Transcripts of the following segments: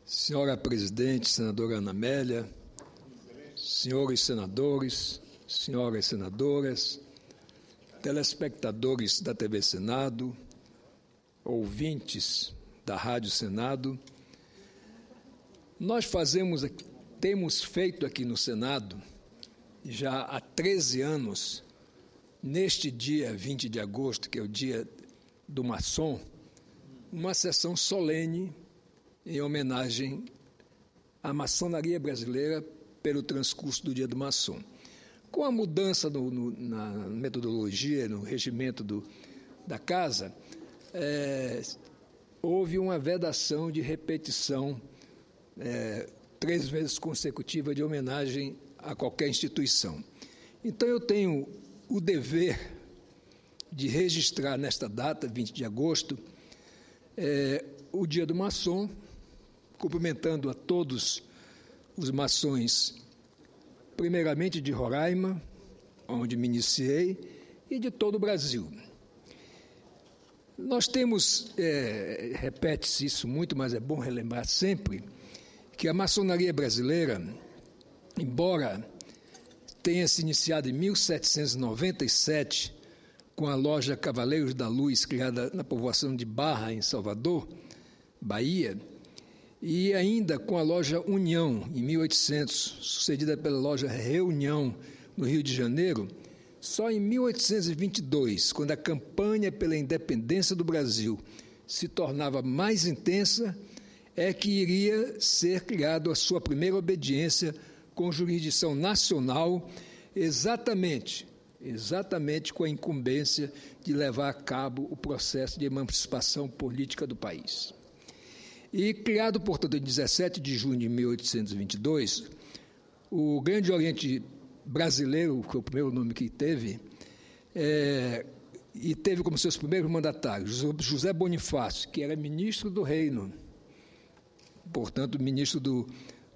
Senhora Presidente, Senadora Ana Amélia, senhores senadores, senhoras senadoras, telespectadores da TV Senado, ouvintes da Rádio Senado, nós temos feito aqui no Senado, já há 13 anos, neste dia 20 de agosto, que é o dia do maçom, uma sessão solene em homenagem à maçonaria brasileira pelo transcurso do dia do maçom. Com a mudança na metodologia, no regimento da casa, houve uma vedação de repetição 3 vezes consecutiva de homenagem a qualquer instituição. Então, eu tenho o dever de registrar nesta data, 20 de agosto, o dia do maçom, cumprimentando a todos os maçons, primeiramente de Roraima, onde me iniciei, e de todo o Brasil. Nós temos, repete-se isso muito, mas é bom relembrar sempre, que a maçonaria brasileira, embora tenha se iniciado em 1797, com a loja Cavaleiros da Luz, criada na povoação de Barra, em Salvador, Bahia, e ainda com a loja União, em 1800, sucedida pela loja Reunião, no Rio de Janeiro, só em 1822, quando a campanha pela independência do Brasil se tornava mais intensa, é que iria ser criada a sua primeira obediência com jurisdição nacional, exatamente com a incumbência de levar a cabo o processo de emancipação política do país. E criado, portanto, em 17 de junho de 1822, o Grande Oriente Brasileiro, que é o primeiro nome que teve, e teve como seus primeiros mandatários José Bonifácio, que era ministro do Reino, portanto, ministro do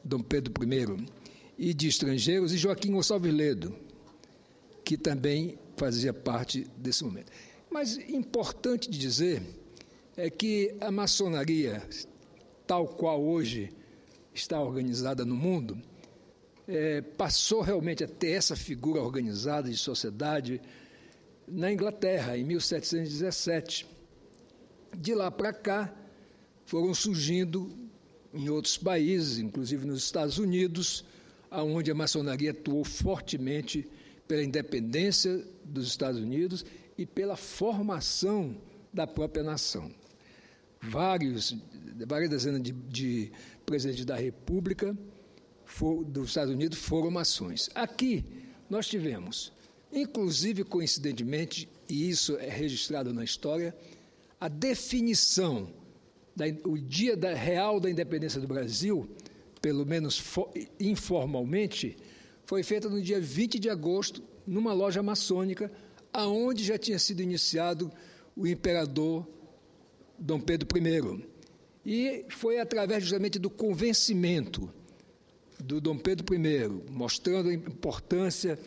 Dom Pedro I, e de Estrangeiros, e Joaquim Gonçalves Ledo, que também fazia parte desse momento. Mas importante de dizer é que a maçonaria, tal qual hoje está organizada no mundo, passou realmente a ter essa figura organizada de sociedade na Inglaterra, em 1717. De lá para cá, foram surgindo em outros países, inclusive nos Estados Unidos, onde a maçonaria atuou fortemente pela independência dos Estados Unidos e pela formação da própria nação. Várias dezenas de presidentes da República dos Estados Unidos foram maçons. Aqui nós tivemos, inclusive coincidentemente, e isso é registrado na história, a definição, o dia real da independência do Brasil, pelo menos informalmente, foi feita no dia 20 de agosto, numa loja maçônica, aonde já tinha sido iniciado o imperador Dom Pedro I. E foi através justamente do convencimento do Dom Pedro I, mostrando a importância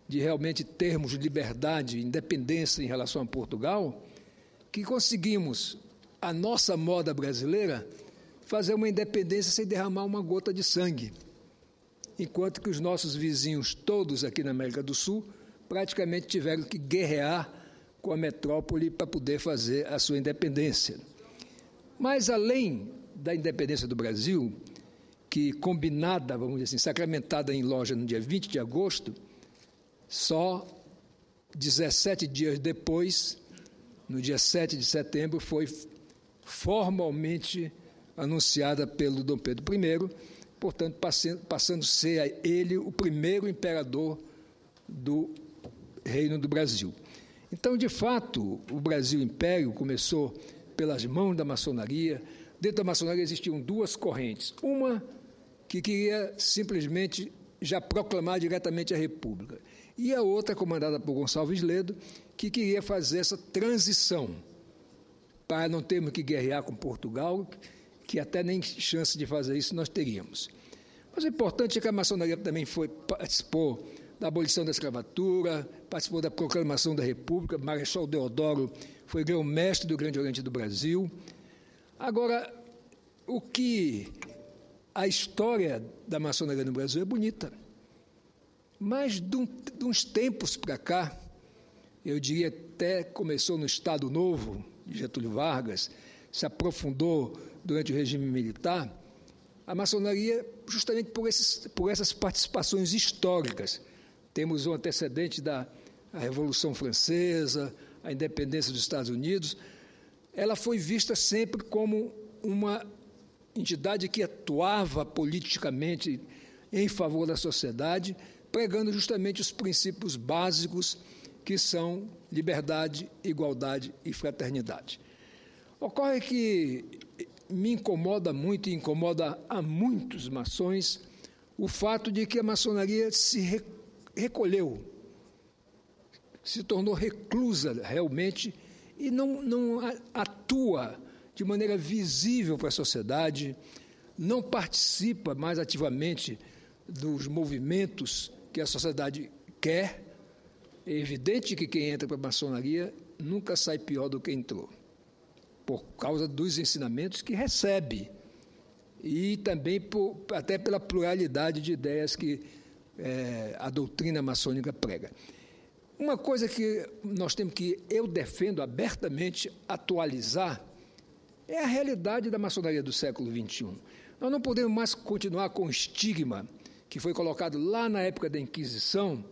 de realmente termos liberdade e independência em relação a Portugal, que conseguimos, a nossa moda brasileira, fazer uma independência sem derramar uma gota de sangue, enquanto que os nossos vizinhos todos aqui na América do Sul praticamente tiveram que guerrear com a metrópole para poder fazer a sua independência. Mas, além da independência do Brasil, que combinada, vamos dizer assim, sacramentada em loja no dia 20 de agosto, só 17 dias depois, no dia 7 de setembro, foi formalmente anunciada pelo Dom Pedro I, portanto, passando a ser ele o primeiro imperador do Reino do Brasil. Então, de fato, o Brasil Império começou pelas mãos da maçonaria. Dentro da maçonaria existiam 2 correntes. Uma que queria simplesmente já proclamar diretamente a República. E a outra, comandada por Gonçalves Ledo, que queria fazer essa transição para não termos que guerrear com Portugal, que até nem chance de fazer isso nós teríamos. Mas o importante é que a maçonaria também participou da abolição da escravatura, participou da proclamação da República. Marechal Deodoro foi grão-mestre do Grande Oriente do Brasil. Agora, o que a história da maçonaria no Brasil é bonita. Mas de uns tempos para cá, eu diria até começou no Estado Novo, de Getúlio Vargas, se aprofundou durante o regime militar, a maçonaria, justamente por essas participações históricas. Temos um antecedente da Revolução Francesa, a independência dos Estados Unidos, ela foi vista sempre como uma entidade que atuava politicamente em favor da sociedade, pregando justamente os princípios básicos que são liberdade, igualdade e fraternidade. Ocorre que me incomoda muito e incomoda a muitos maçons o fato de que a maçonaria se recolheu, se tornou reclusa realmente e não atua de maneira visível para a sociedade, não participa mais ativamente dos movimentos que a sociedade quer. É evidente que quem entra para a maçonaria nunca sai pior do que entrou, por causa dos ensinamentos que recebe e também até pela pluralidade de ideias que a doutrina maçônica prega. Uma coisa que nós temos que, eu defendo abertamente, atualizar, é a realidade da maçonaria do século XXI. Nós não podemos mais continuar com o estigma que foi colocado lá na época da Inquisição,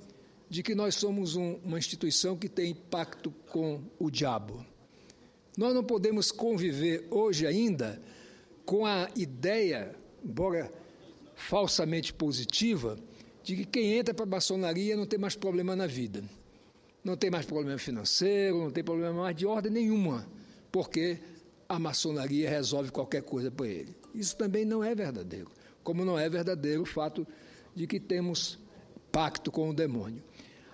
de que nós somos uma instituição que tem pacto com o diabo. Nós não podemos conviver hoje ainda com a ideia, embora falsamente positiva, de que quem entra para a maçonaria não tem mais problema na vida. Não tem mais problema financeiro, não tem problema mais de ordem nenhuma, porque a maçonaria resolve qualquer coisa para ele. Isso também não é verdadeiro, como não é verdadeiro o fato de que temos pacto com o demônio.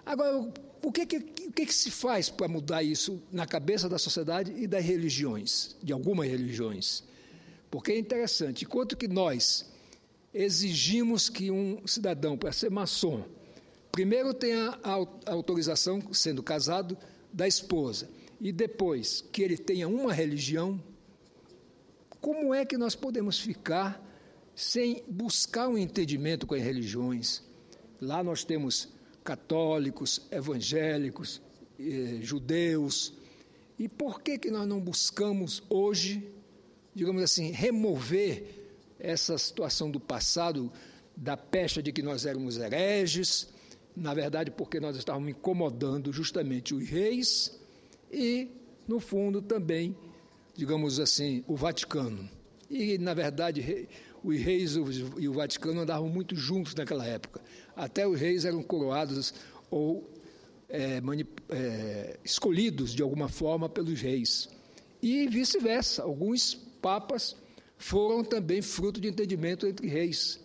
Agora, o que se faz para mudar isso na cabeça da sociedade e das religiões, de algumas religiões? Porque é interessante, enquanto que nós exigimos que um cidadão, para ser maçom, primeiro tenha a autorização, sendo casado, da esposa, e depois que ele tenha uma religião, como é que nós podemos ficar sem buscar um entendimento com as religiões? Lá nós temos católicos, evangélicos, judeus, e por que nós não buscamos hoje, digamos assim, remover essa situação do passado, da pecha de que nós éramos hereges, na verdade porque nós estávamos incomodando justamente os reis e, no fundo, também, digamos assim, o Vaticano. E, na verdade, os reis e o Vaticano andavam muito juntos naquela época. Até os reis eram coroados ou escolhidos, de alguma forma, pelos reis. E vice-versa, alguns papas foram também fruto de entendimento entre reis.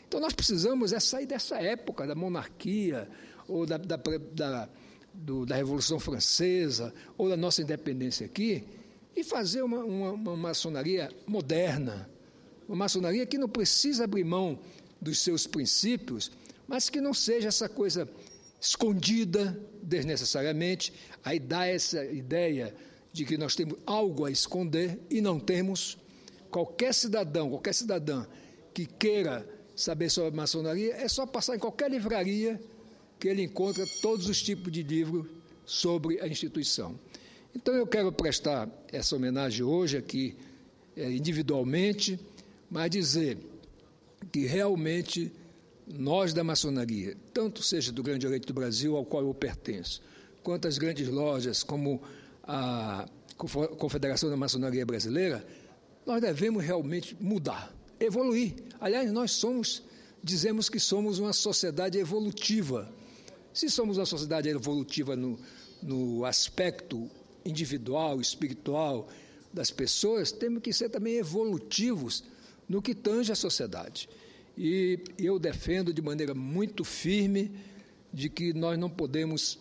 Então, nós precisamos sair dessa época da monarquia, ou da Revolução Francesa, ou da nossa independência aqui, e fazer uma maçonaria moderna, uma maçonaria que não precisa abrir mão dos seus princípios, mas que não seja essa coisa escondida desnecessariamente, aí dá essa ideia de que nós temos algo a esconder e não temos. Qualquer cidadão, qualquer cidadã que queira saber sobre a maçonaria, é só passar em qualquer livraria que ele encontra todos os tipos de livros sobre a instituição. Então, eu quero prestar essa homenagem hoje aqui, individualmente, mas dizer que realmente nós da maçonaria, tanto seja do Grande Oriente do Brasil, ao qual eu pertenço, quanto as grandes lojas, como a Confederação da Maçonaria Brasileira, nós devemos realmente mudar, evoluir. Aliás, dizemos que somos uma sociedade evolutiva. Se somos uma sociedade evolutiva no aspecto individual, espiritual das pessoas, temos que ser também evolutivos no que tange a sociedade. E eu defendo de maneira muito firme de que nós não podemos,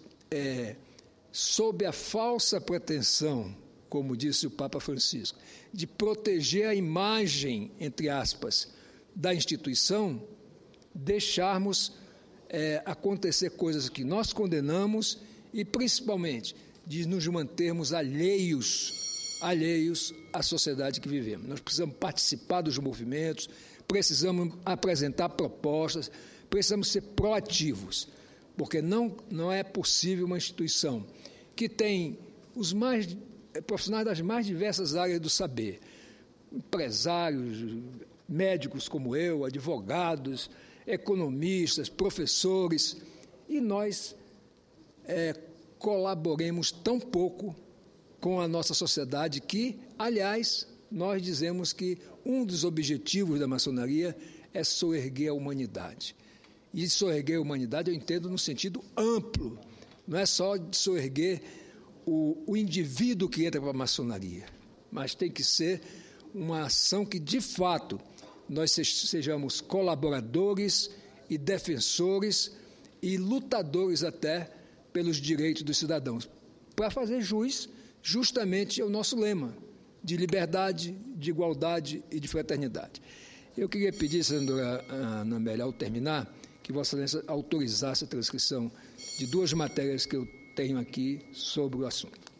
sob a falsa pretensão, como disse o Papa Francisco, de proteger a imagem, entre aspas, da instituição, deixarmos acontecer coisas que nós condenamos e, principalmente, de nos mantermos alheios alheios à sociedade que vivemos. Nós precisamos participar dos movimentos, precisamos apresentar propostas, precisamos ser proativos, porque não é possível uma instituição que tem os profissionais das mais diversas áreas do saber, empresários, médicos como eu, advogados, economistas, professores, e nós colaboremos tão pouco com a nossa sociedade que, aliás, nós dizemos que um dos objetivos da maçonaria é soerguer a humanidade. E soerguer a humanidade eu entendo no sentido amplo, não é só de soerguer o indivíduo que entra para a maçonaria, mas tem que ser uma ação que, de fato, nós sejamos colaboradores e defensores e lutadores até pelos direitos dos cidadãos, para fazer jus justamente ao nosso lema de liberdade, de igualdade e de fraternidade. Eu queria pedir, senadora Ana Amélia, ao terminar, que Vossa Excelência autorizasse a transcrição de 2 matérias que eu tenho aqui sobre o assunto.